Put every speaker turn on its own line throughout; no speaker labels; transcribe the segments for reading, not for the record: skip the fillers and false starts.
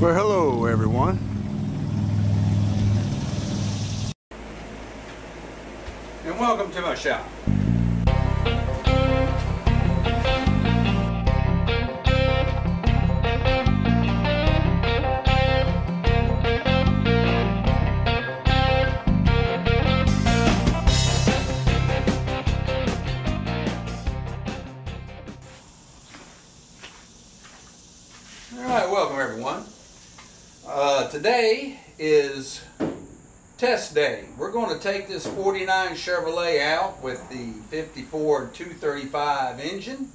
Well, hello everyone.
And welcome to my shop. Alright, welcome everyone. Today is test day. We're going to take this 49 Chevrolet out with the 54 235 engine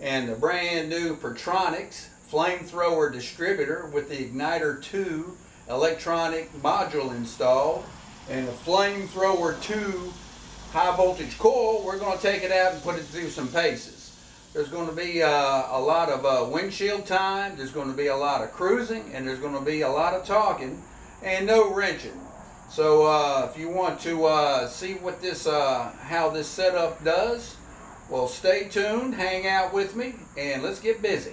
and the brand new Pertronix Flamethrower distributor with the Igniter II electronic module installed and the Flamethrower II high voltage coil. We're going to take it out and put it through some paces. There's going to be a lot of windshield time, there's going to be a lot of cruising, and there's going to be a lot of talking and no wrenching. So if you want to see what this, how this setup does, well, stay tuned, hang out with me, and let's get busy.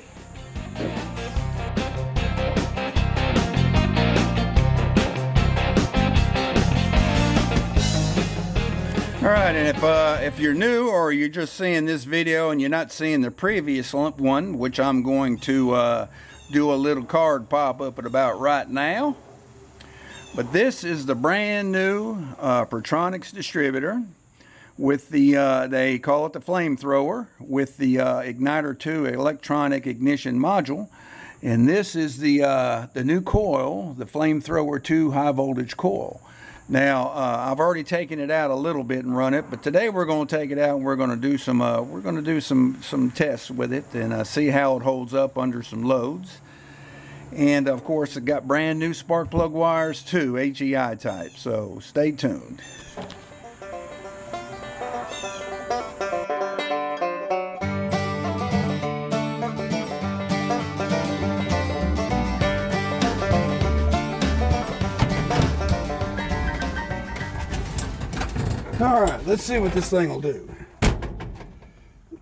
Alright, and if you're new or you're just seeing this video and you're not seeing the previous one, which I'm going to do a little card pop-up at about right now. But this is the brand new Pertronix distributor with the, they call it the Flamethrower, with the Igniter II electronic ignition module. And this is the new coil, the Flamethrower II high voltage coil. Now, I've already taken it out a little bit and run it, but today we're going to take it out and we're going to do some tests with it and see how it holds up under some loads. And of course, it got brand new spark plug wires too, HEI type. So stay tuned. Alright, let's see what this thing will do.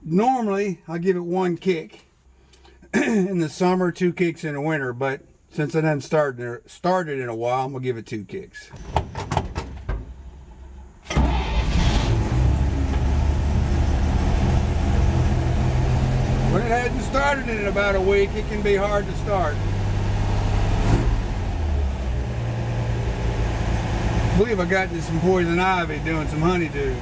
Normally, I give it one kick in the summer, 2 kicks in the winter, but since it hasn't started in a while, I'm going to give it 2 kicks. When it hasn't started in about a week, it can be hard to start. I believe I got this some poison ivy doing some honeydews.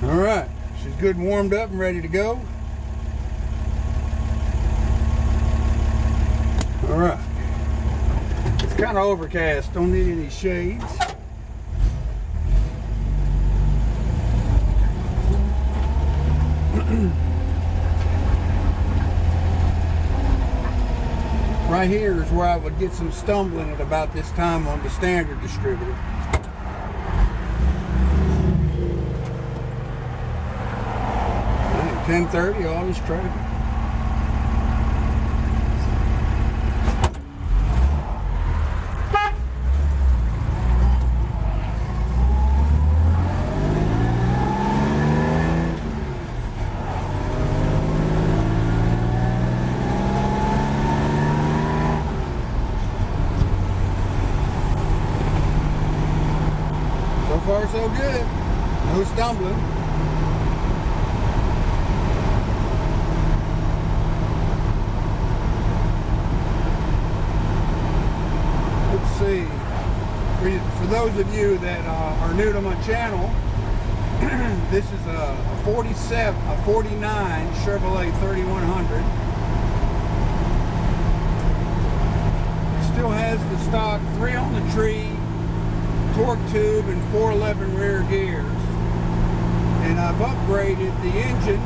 Alright, she's good and warmed up and ready to go. Alright, it's kind of overcast, don't need any shades. Right here is where I would get some stumbling at about this time on the standard distributor. 10:30, all this traffic. So far, so good. No stumbling. See, for those of you that are new to my channel, this is a 49 Chevrolet 3100. It still has the stock 3 on the tree, torque tube, and 411 rear gears. And I've upgraded the engine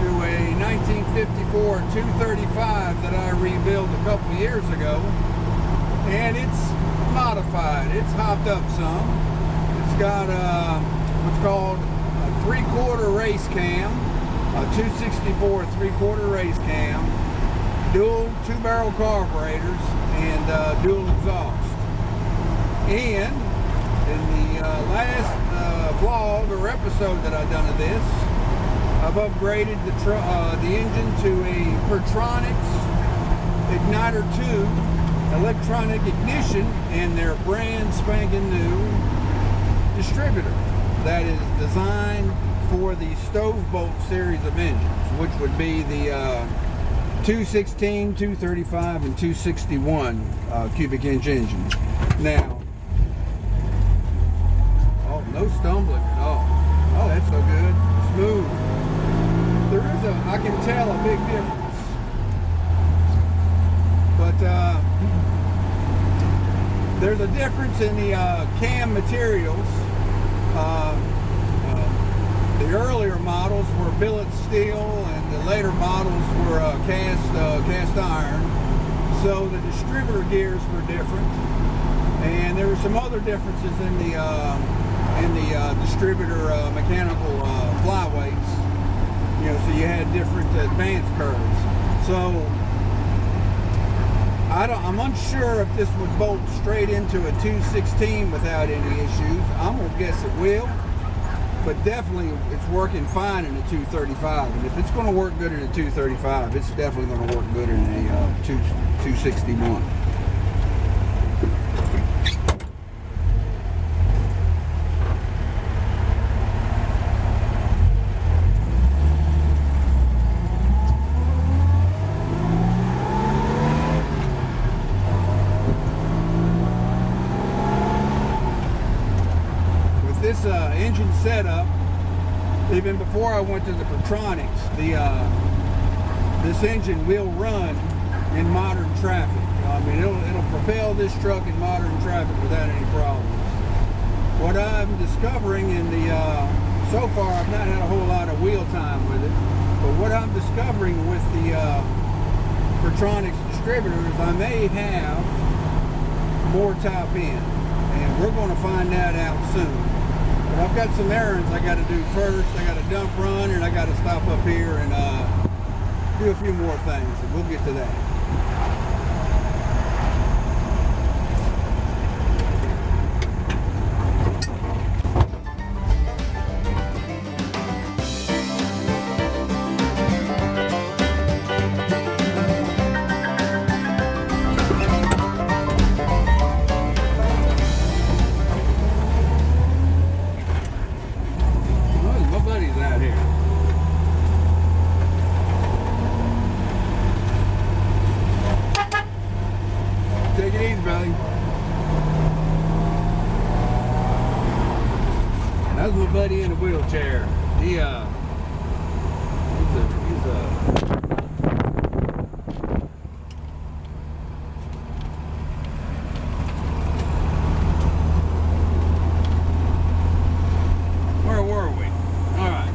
to a 1954 235 that I rebuilt a couple years ago.
and it's modified. It's hopped up some. It's got what's called a 3/4 race cam, a 264 3/4 race cam, dual 2-barrel carburetors, and dual exhaust. And in the last vlog or episode that I've done of this, I've upgraded the engine to a Pertronix Igniter II electronic ignition and their brand spanking new distributor that is designed for the Stovebolt series of engines, which would be the 216, 235, and 261 cubic inch engines. Now, oh, no stumbling at all. Oh, that's so good. Smooth. There is I can tell a big difference. But there's a difference in the cam materials. The earlier models were billet steel, and the later models were cast iron. So the distributor gears were different, and there were some other differences in the distributor mechanical flyweights. You know, so you had different advance curves. So I'm unsure if this would bolt straight into a 216 without any issues. I'm gonna guess it will, but definitely it's working fine in a 235. And if it's gonna work good in a 235, it's definitely gonna work good in a 261. This engine setup, even before I went to the Pertronix, this engine will run in modern traffic. I mean, it'll propel this truck in modern traffic without any problems. What I'm discovering in the so far, I've not had a whole lot of wheel time with it, but what I'm discovering with the Pertronix distributor is I may have more top end, and we're going to find that out soon. But I've got some errands I got to do first. I got a dump run, and I got to stop up here and do a few more things, and we'll get to that. Take it easy, buddy. That's my buddy in a wheelchair. He's where were we? All right.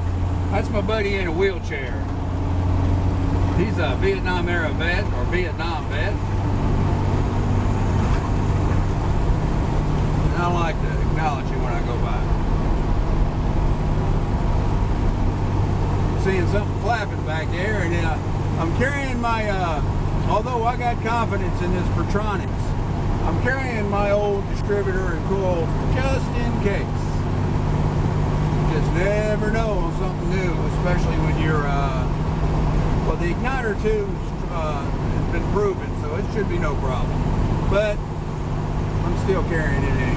That's my buddy in a wheelchair. He's a Vietnam era vet, or Vietnam vet. I like to acknowledge you when I go by. Seeing something flapping back there, and I'm carrying my, although I got confidence in this Pertronix, I'm carrying my old distributor and coil just in case. You just never know on something new, especially when you're, well, the Igniter II has been proven, so it should be no problem. But I'm still carrying it anyway.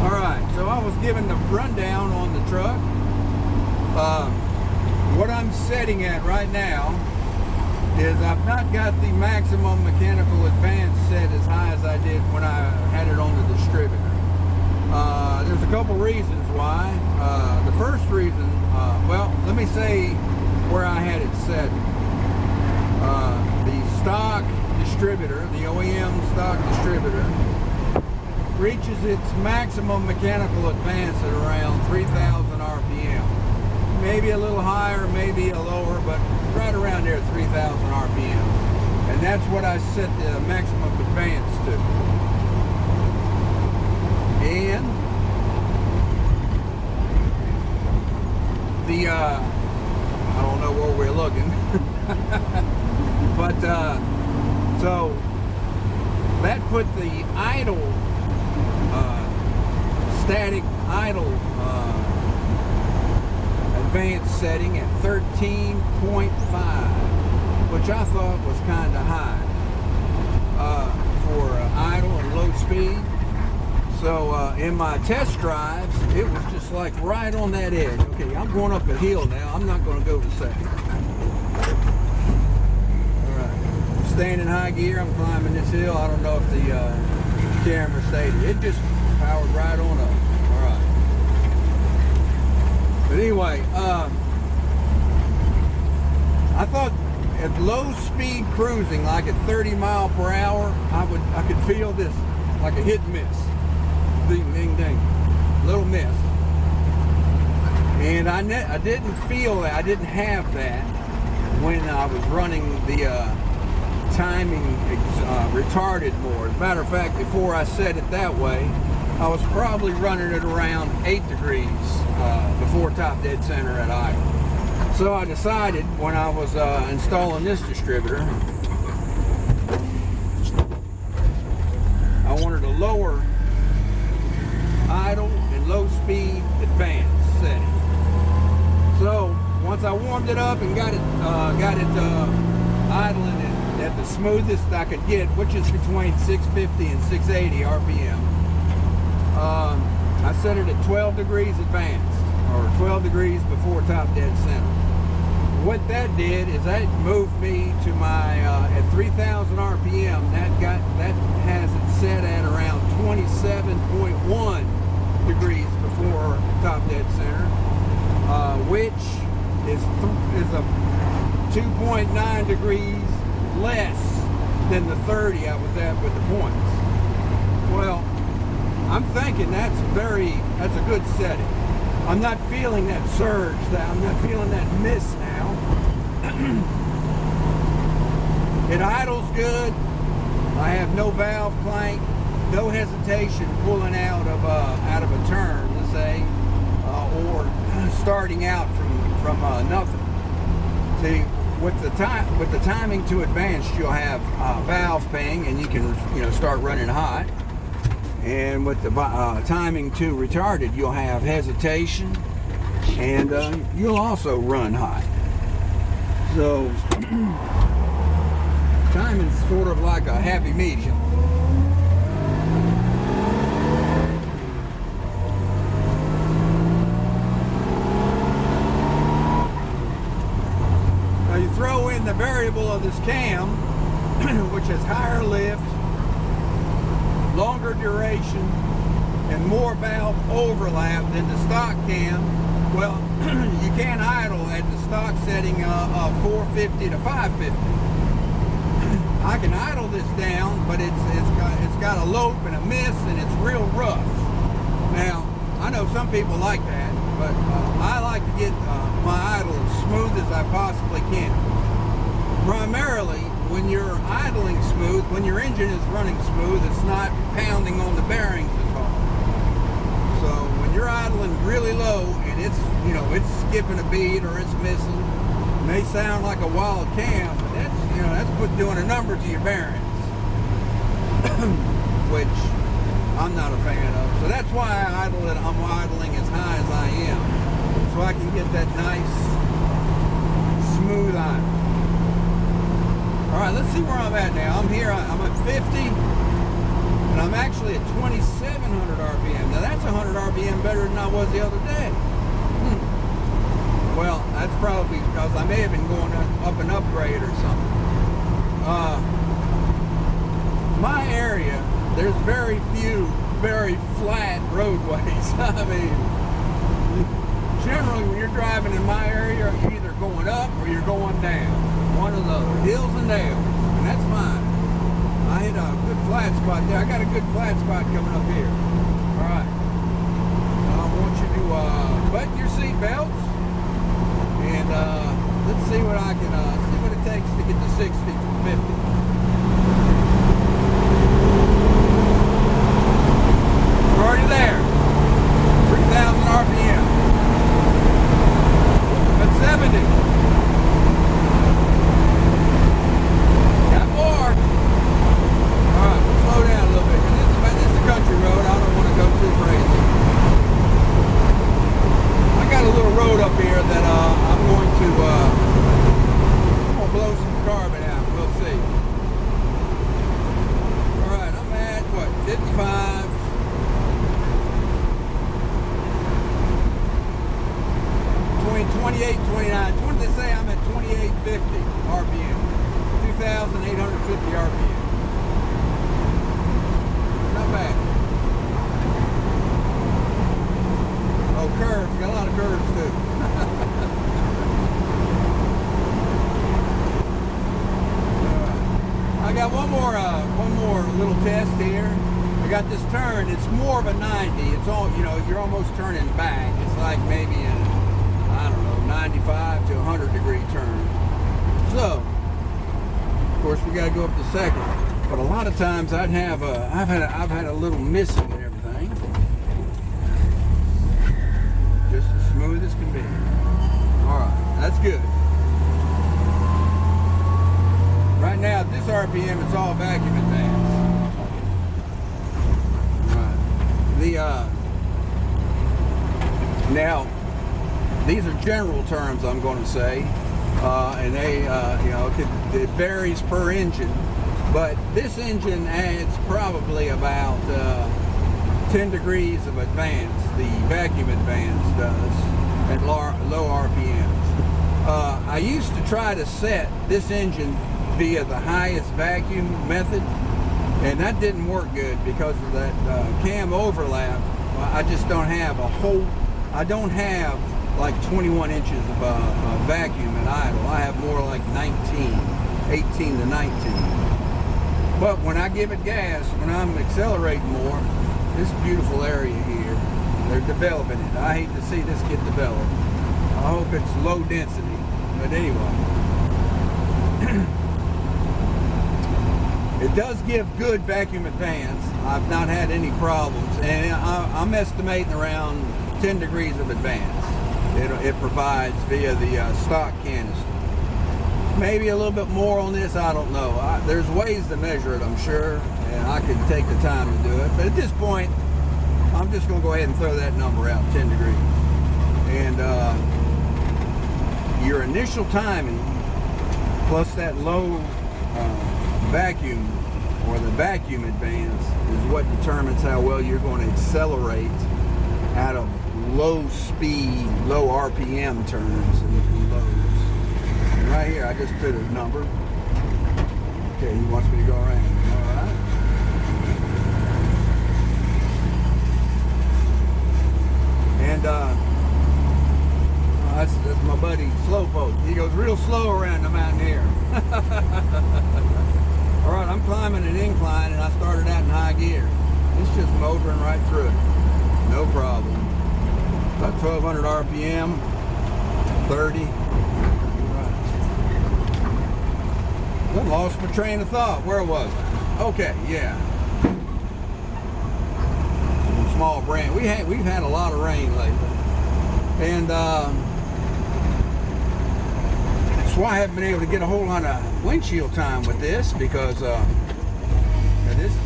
Alright, so I was given the rundown on the truck. What I'm setting at right now is I've not got the maximum mechanical advance set as high as I did when I had it on the distributor. There's a couple reasons why. The first reason, well, let me say where I had it set. The stock distributor, the OEM stock distributor, reaches its maximum mechanical advance at around 3,000 RPM. Maybe a little higher, maybe a lower, but right around there at 3,000 RPM. And that's what I set the maximum advance to. And the, I don't know where we're looking, but so that put the idle, static idle advanced setting at 13.5, which I thought was kind of high for idle and low speed. So in my test drives, it was just like right on that edge. Okay, I'm going up a hill now. I'm not going to go to second. All right, staying in high gear. I'm climbing this hill. I don't know if the camera stayed. It just powered right on up. All right. But anyway, I thought at low speed cruising, like at 30 miles per hour, I could feel this like a hit and miss. Ding, ding, ding. Little miss. And I didn't feel that. I didn't have that when I was running the timing retarded more. As a matter of fact, before I set it that way, I was probably running it around 8 degrees before top dead center at idle. So I decided when I was installing this distributor, I wanted to lower idle and low speed advanced setting. So once I warmed it up and got it idling at the smoothest I could get, which is between 650 and 680 RPM, I set it at 12 degrees advanced, or 12 degrees before top dead center. What that did is that moved me to my at 3,000 RPM. That has it set at around 27.1 degrees before top dead center, which is a 2.9 degrees less than the 30 I was at with the points. Well, I'm thinking that's a good setting. I'm not feeling that surge, I'm not feeling that miss now. It idles good. I have no valve clank, no hesitation pulling out of a turn, let's say, or starting out from nothing. See, with the timing to advanced, you'll have valve ping, and you can start running hot. And with the timing to retarded, you'll have hesitation, and you'll also run hot. So timing's sort of like a happy medium. Now you throw in the variable of this cam, which has higher lift, longer duration, and more valve overlap than the stock cam. Well, you can't idle at the stock setting of 450 to 550. I can idle this down, but it's got a lope and a miss, and it's real rough. Now, I know some people like that, but I like to get my idle as smooth as I possibly can. Primarily, when you're idling smooth, when your engine is running smooth, it's not pounding on the bearings as hard. So when you're idling really low and it's skipping a beat or it's missing, it may sound like a wild cam, but that's doing a number to your bearings, which I'm not a fan of. So that's why I'm idling as high as I am, so I can get that nice smooth idle. All right, let's see where I'm at now. I'm here, I'm at 50, and I'm actually at 2,700 RPM. Now that's 100 RPM better than I was the other day. Well, that's probably because I may have been going up an upgrade or something. My area, there's very few very flat roadways. I mean, generally when you're driving in my area, you're either going up or you're going down. One of the hills and dales, and that's fine. I hit a good flat spot there. I got a good flat spot coming up here. All right. I want you to button your seat belts, and let's see what I can see what it takes to get to 60 from 50. 28, 29. What did they say? I'm at 2850 RPM. 2,850 RPM. Not bad. Oh, curves. Got a lot of curves too. I got one more little test here. I got this turn. It's more of a 90. It's all, you know, you're almost turning back. It's like maybe a, I don't know, 95 to 100 degree turn. So, of course, we got to go up to second. But a lot of times I've had a little missing and everything. Just as smooth as can be. All right, that's good. Right now, at this RPM, it's all vacuum advance. Right. Now, these are general terms I'm going to say, and they, you know, it varies per engine. But this engine adds probably about 10 degrees of advance. The vacuum advance does at low RPMs. I used to try to set this engine via the highest vacuum method, and that didn't work good because of that cam overlap. I just don't have I don't have like 21 inches of vacuum at idle. I have more like 18 to 19. But when I give it gas, when I'm accelerating more, this beautiful area here, they're developing it. I hate to see this get developed. I hope it's low density, but anyway. It does give good vacuum advance. I've not had any problems, and I'm estimating around 10 degrees of advance. It provides via the stock canister. Maybe a little bit more on this, I don't know. There's ways to measure it, I'm sure, and I could take the time to do it. But at this point, I'm just going to go ahead and throw that number out, 10 degrees. And your initial timing plus that low vacuum or the vacuum advance is what determines how well you're going to accelerate out of low speed, low RPM turns and lows. And right here, I just put a number. Okay, he wants me to go around. All right. And that's my buddy Stovebolt. He goes real slow around the mountain here. All right, I'm climbing an incline, and I started out in high gear. It's just motoring right through it. No problem. About 1,200 RPM, 30. Right. I lost my train of thought. Where was I? Okay, yeah. Small brand. We've had a lot of rain lately, and that's why I haven't been able to get a whole lot of windshield time with this, because this is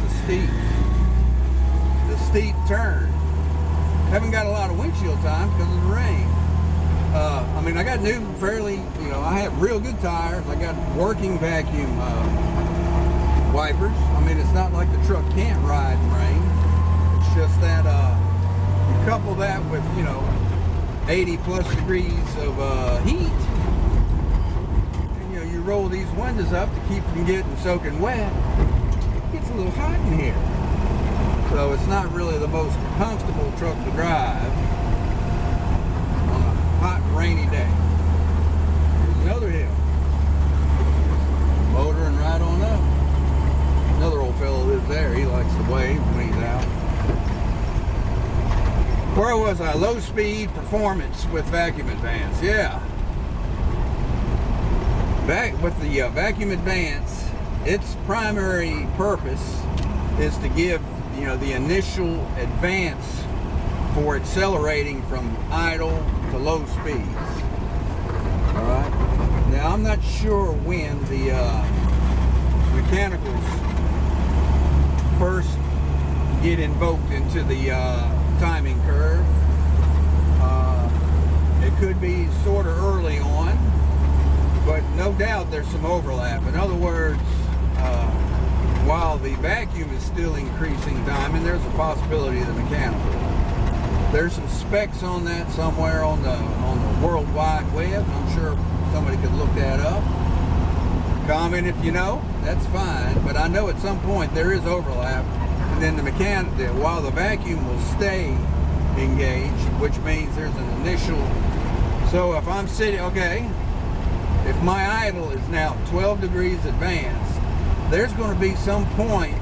the steep turn. Haven't got a lot of windshield time because of the rain. I mean, I got new, fairly, you know, I have real good tires. I got working vacuum wipers. I mean, it's not like the truck can't ride in rain. It's just that you couple that with, you know, 80 plus degrees of heat. You roll these windows up to keep from getting soaking wet. It gets a little hot in here, so it's not really the most comfortable truck to drive on a hot and rainy day. There's another hill, motoring right on up. Another old fellow lives there. He likes to wave when he's out. Where was I? Low speed performance with vacuum advance. Yeah. Back with the vacuum advance, its primary purpose is to give, you know, the initial advance for accelerating from idle to low speeds. All right. Now I'm not sure when the mechanicals first get invoked into the timing curve. It could be sort of early on, but no doubt there's some overlap. In other words, while the vacuum is still increasing time, and there's a possibility of the mechanical. There's some specs on that somewhere on the World Wide Web. I'm sure somebody could look that up. Comment if you know, that's fine. But I know at some point there is overlap, and then while the vacuum will stay engaged, which means there's an initial. So if I'm sitting, okay, if my idle is now 12 degrees advanced, there's going to be some point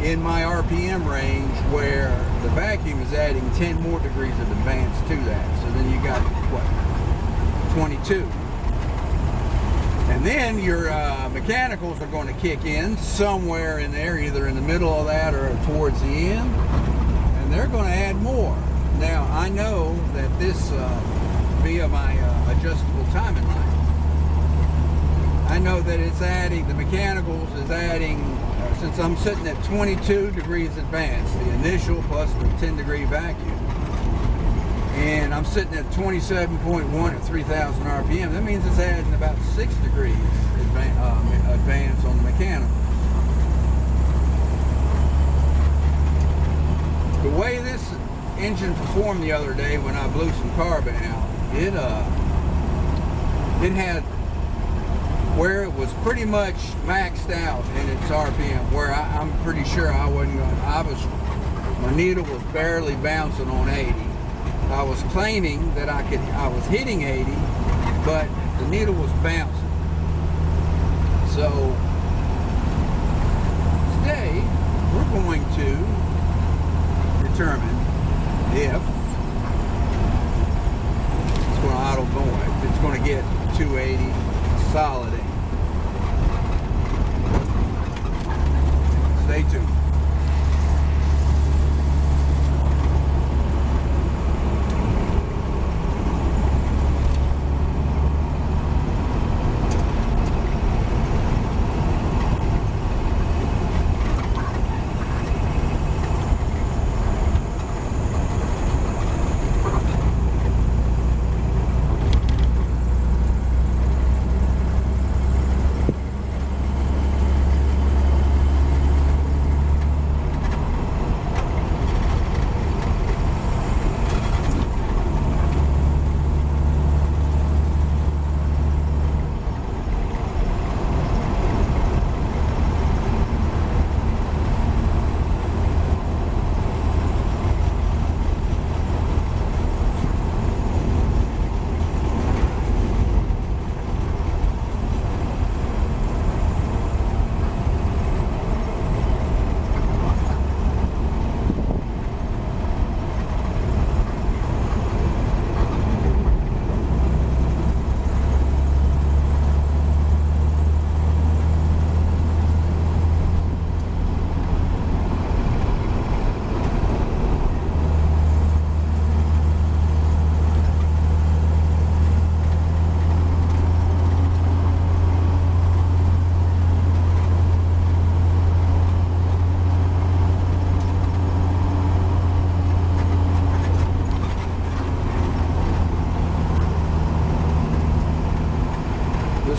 in my RPM range where the vacuum is adding 10 more degrees of advance to that. So then you got, what, 22. And then your mechanicals are going to kick in somewhere in there, either in the middle of that or towards the end, and they're going to add more. Now, I know that this, via my adjustable timing light, I know that it's adding, the mechanicals is adding, since I'm sitting at 22 degrees advanced, the initial plus the 10 degree vacuum, and I'm sitting at 27.1 at 3,000 RPM, that means it's adding about 6 degrees advance on the mechanical. The way this engine performed the other day when I blew some carbon out, it had where it was pretty much maxed out in its RPM, where I'm pretty sure I wasn't going, my needle was barely bouncing on 80. I was claiming that I was hitting 80, but the needle was bouncing. So today we're going to determine if it's going to idle more, if it's going to get 280 solid in. Stay tuned.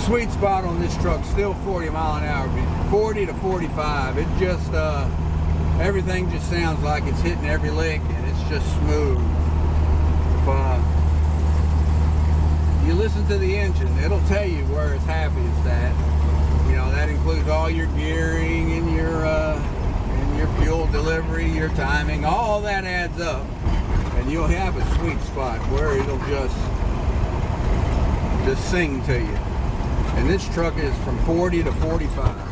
Sweet spot on this truck still 40 mile an hour, 40 to 45. It just everything just sounds like it's hitting every lick, and it's just smooth. If you listen to the engine, it'll tell you where it's happiest at. You know, that includes all your gearing and your fuel delivery, your timing, all that adds up, and you'll have a sweet spot where it'll just sing to you. And this truck is from 40 to 45.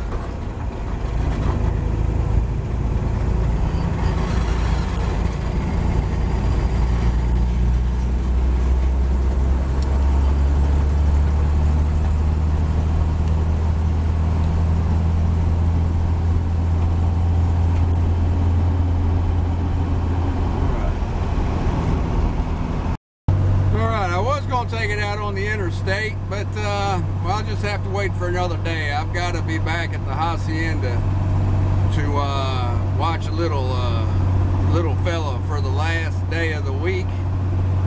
Take it out on the interstate, but well, I'll just have to wait for another day. I've got to be back at the hacienda to watch a little fella for the last day of the week,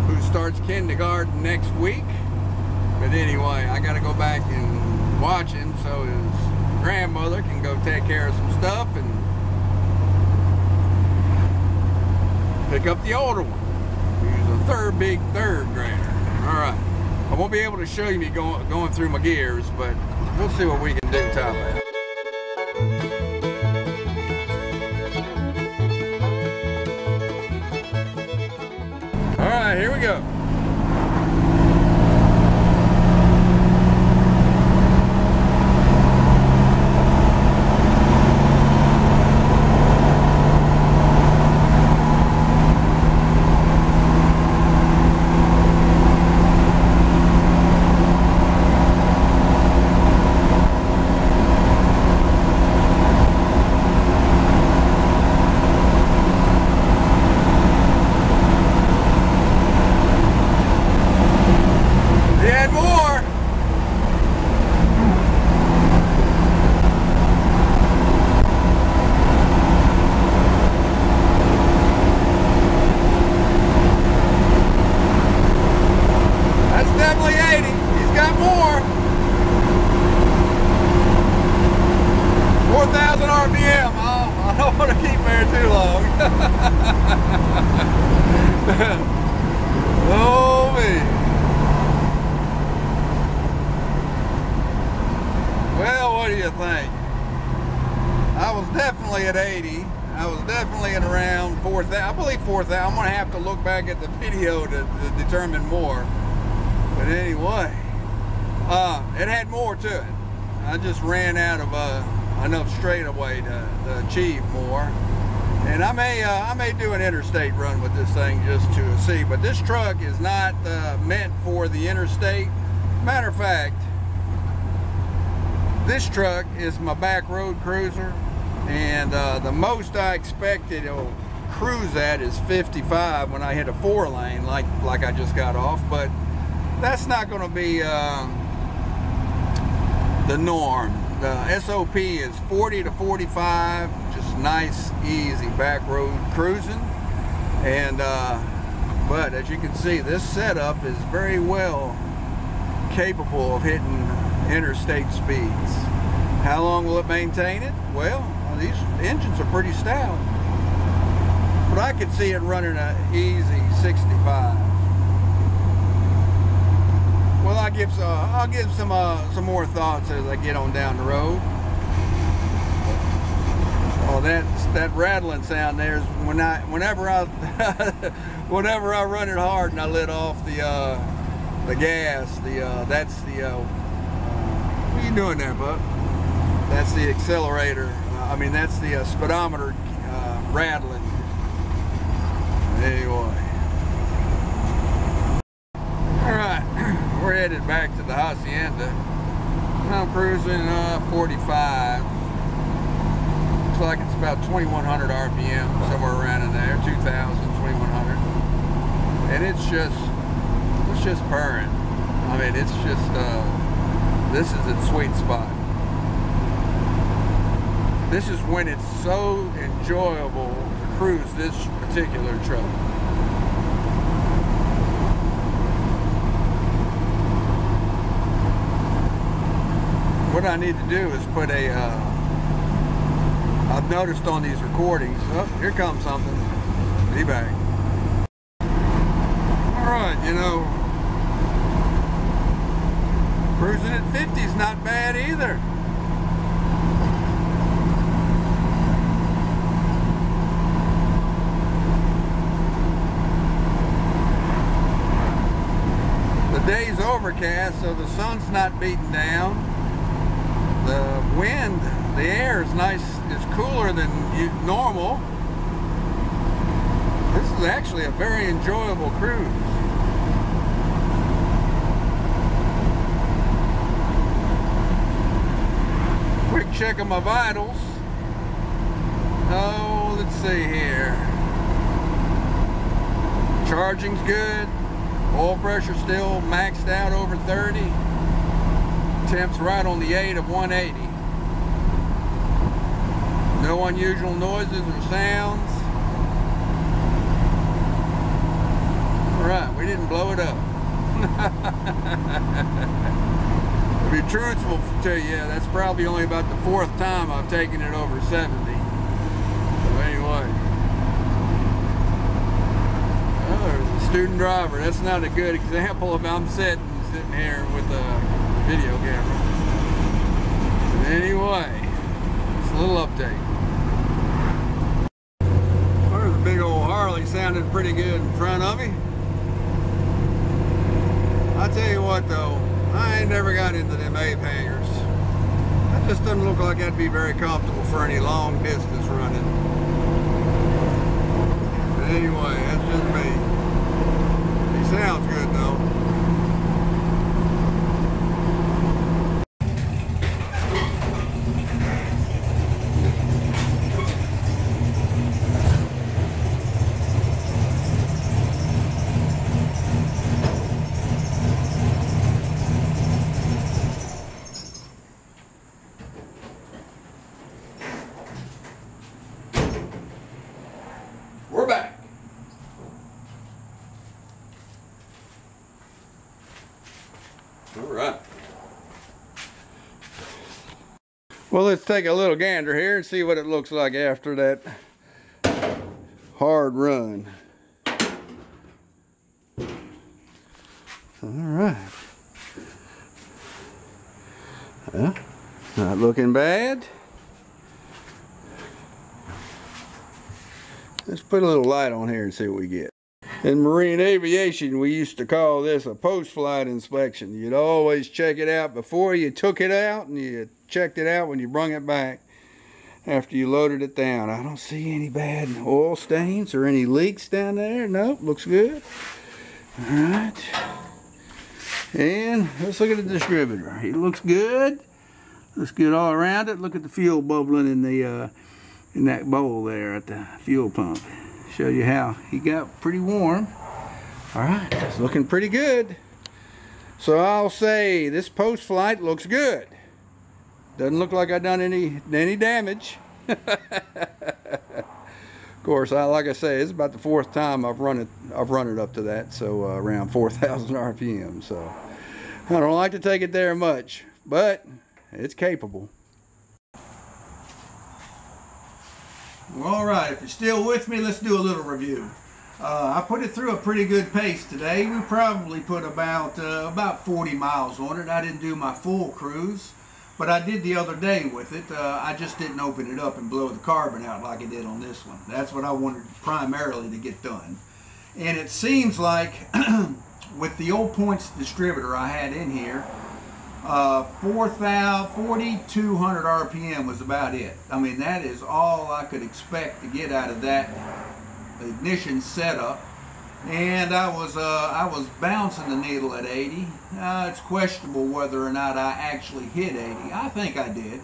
who starts kindergarten next week. But anyway, I got to go back and watch him so his grandmother can go take care of some stuff and pick up the older one.
big third grader. All right. I won't be able to show you me going through my gears, but we'll see what we can do top out. All right, here we go. Oh me. Well, what do you think? I was definitely at 80. I was definitely at around 4,000. I believe 4,000. I'm gonna have to look back at the video to determine more. But anyway, it had more to it. I just ran out of enough straightaway to achieve more. And I may do an interstate run with this thing just to see, but this truck is not meant for the interstate. Matter of fact, this truck is my back road cruiser, and the most I expected it'll cruise at is 55 when I hit a 4-lane like I just got off, but that's not going to be the norm. The SOP is 40 to 45, just nice, easy back road cruising. And but as you can see, this setup is very well capable of hitting interstate speeds. How long will it maintain it? Well, these engines are pretty stout, but I could see it running an easy 65. Well, I'll give some more thoughts as I get on down the road. Oh, that rattling sound there is whenever I run it hard and I let off the gas. That's the what are you doing there, bud? That's the accelerator. That's the speedometer rattling. Anyway. We're headed back to the hacienda. I'm cruising 45. Looks like it's about 2,100 RPM, somewhere around in there, 2,000, 2,100. And it's just purring. It's just, this is its sweet spot. This is when it's so enjoyable to cruise this particular truck. What I need to do is put I've noticed on these recordings, oh, here comes something, be back. Alright, cruising at 50 is not bad either. The day's overcast, so the sun's not beating down. The wind, the air is nice, it's cooler than normal. This is actually a very enjoyable cruise. Quick check of my vitals. Oh, let's see here. Charging's good. Oil pressure still maxed out over 30. Temps right on the 8 of 180. No unusual noises or sounds. Alright, we didn't blow it up. To be truthful to you, that's probably only about the 4th time I've taken it over 70. So anyway. Oh, there's a Student driver. That's not a good example of I'm sitting here with a video camera. But anyway, it's a little update. There's a big old Harley sounding pretty good in front of me. I tell you what though, I ain't never got into them ape hangers. That just doesn't look like that'd be very comfortable for any long distance running. But anyway, that's just me. He sounds good though. We're back. All right. Well, let's take a little gander here and see what it looks like after that hard run. All right. Not looking bad. Let's put a little light on here and see what we get. In marine aviation, we used to call this a post-flight inspection. You'd always check it out before you took it out, and you checked it out when you brung it back after you loaded it down. I don't see any bad oil stains or any leaks down there. Nope, looks good. All right. And let's look at the distributor. It looks good. Looks good all around it. Look at the fuel bubbling in the in that bowl there at the fuel pump. Show you how he got pretty warm. All right, it's looking pretty good. So I'll say this post-flight looks good. Doesn't look like I've done any damage. Of course, like I say, it's about the 4th time I've run it up to that, so around 4,000 RPM. So I don't like to take it there much, but it's capable. Well, all right, if you're still with me, let's do a little review. I put it through a pretty good pace today. We probably put about 40 miles on it. I didn't do my full cruise, but I did the other day with it. I just didn't open it up and blow the carbon out like I did on this one. That's what I wanted primarily to get done. And it seems like with the old points distributor I had in here, 4,200 RPM was about it. I mean, that is all I could expect to get out of that ignition setup. And I was bouncing the needle at 80. It's questionable whether or not I actually hit 80. I think I did.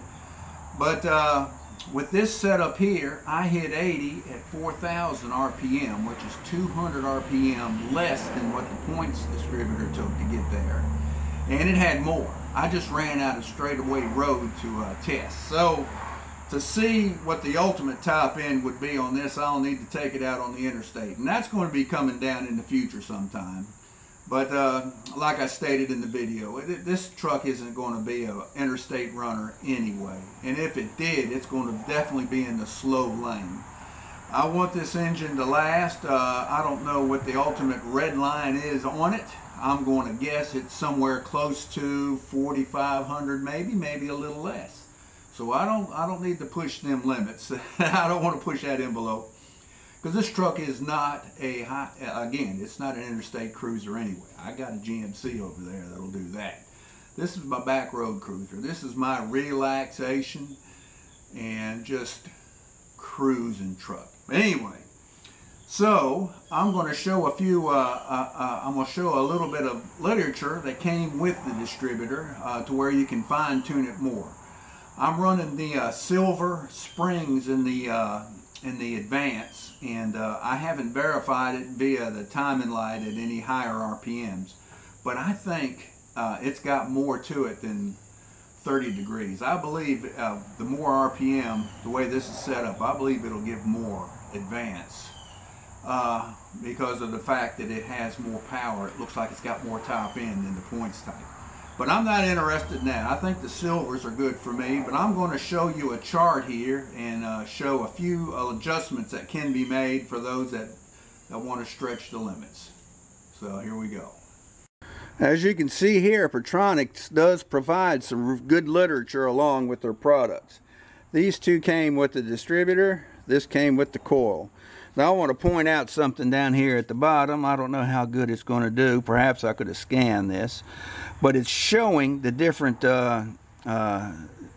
But with this setup here, I hit 80 at 4,000 RPM, which is 200 RPM less than what the points distributor took to get there. And it had more. I just ran out of straightaway road to test. So to see what the ultimate top end would be on this, I'll need to take it out on the interstate. And that's going to be coming down in the future sometime. But like I stated in the video, this truck isn't going to be an interstate runner anyway. And if it did, it's going to definitely be in the slow lane. I want this engine to last. I don't know what the ultimate red line is on it. I'm going to guess it's somewhere close to 4,500, maybe a little less. So I don't need to push them limits. I don't want to push that envelope, because this truck is not again, it's not an interstate cruiser anyway. I got a GMC over there that'll do that. This is my back road cruiser. This is my relaxation and just cruising truck. Anyway. So I'm going to show a few. I'm going to show a little bit of literature that came with the distributor to where you can fine tune it more. I'm running the silver springs in the advance, and I haven't verified it via the timing light at any higher RPMs, but I think it's got more to it than 30 degrees. I believe the more RPM, the way this is set up, I believe it'll give more advance. Because of the fact that it has more power. It looks like it's got more top end than the points type. But I'm not interested in that. I think the silvers are good for me, but I'm going to show you a chart here and show a few adjustments that can be made for those that want to stretch the limits. So here we go. As you can see here, Pertronix does provide some good literature along with their products. These two came with the distributor, this came with the coil. Now I want to point out something down here at the bottom. I don't know how good it's going to do. Perhaps I could have scanned this. But it's showing the different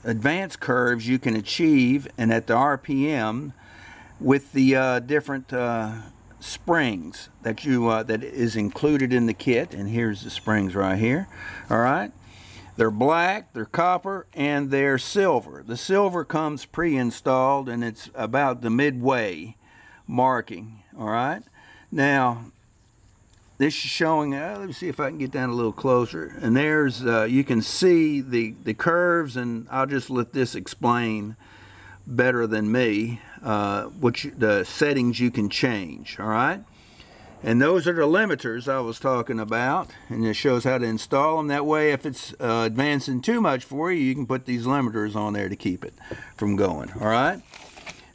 advanced curves you can achieve and at the RPM with the different springs that that is included in the kit. And here's the springs right here. All right, they're black, they're copper, and they're silver. The silver comes pre-installed and it's about the midway marking. All right, now this is showing, let me see if I can get down a little closer, and there's you can see the curves, and I'll just let this explain better than me the settings you can change. All right, and those are the limiters I was talking about, and it shows how to install them. That way if it's advancing too much for you, you can put these limiters on there to keep it from going. All right,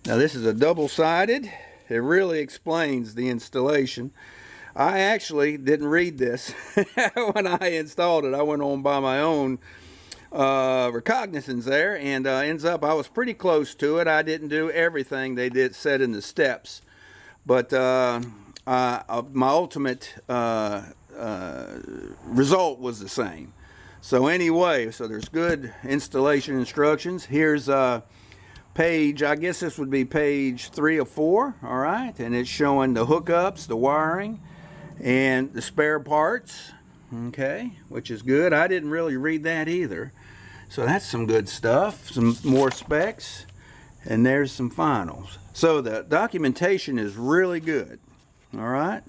now this is a double-sided. It really explains the installation. I actually didn't read this when I installed it. I went on by my own recognizance there, and ends up I was pretty close to it. I didn't do everything they said in the steps, but my ultimate result was the same. So anyway, so there's good installation instructions. Here's page, I guess this would be page 3 or 4, all right, and it's showing the hookups, the wiring, and the spare parts, okay, which is good. I didn't really read that either, so that's some good stuff. Some more specs, and there's some finals. So the documentation is really good. All right,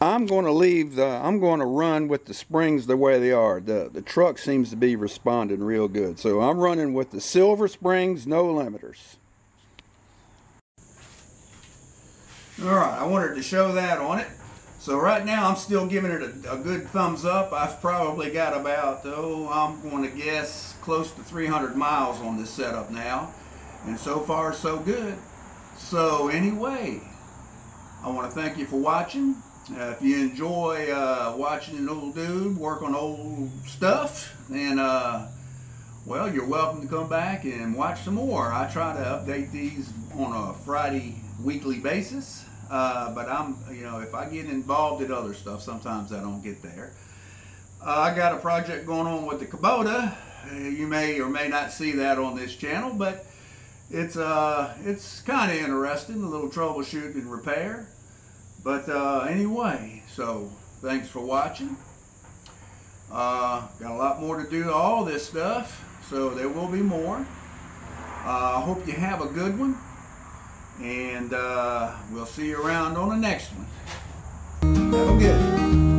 I'm going to run with the springs the way they are. The truck seems to be responding real good, so I'm running with the silver springs, no limiters. Alright, I wanted to show that on it. So right now I'm still giving it a good thumbs up. I've probably got about, I'm going to guess close to 300 miles on this setup now. And so far so good. So anyway, I want to thank you for watching. If you enjoy watching an old dude work on old stuff, then well, you're welcome to come back and watch some more. I try to update these on a Friday weekly basis. But if I get involved in other stuff, sometimes I don't get there. I got a project going on with the Kubota. You may or may not see that on this channel, but it's kind of interesting, a little troubleshoot and repair. But anyway, so thanks for watching. Got a lot more to do to all this stuff, so there will be more. I hope you have a good one. And we'll see you around on the next one. Have a good one.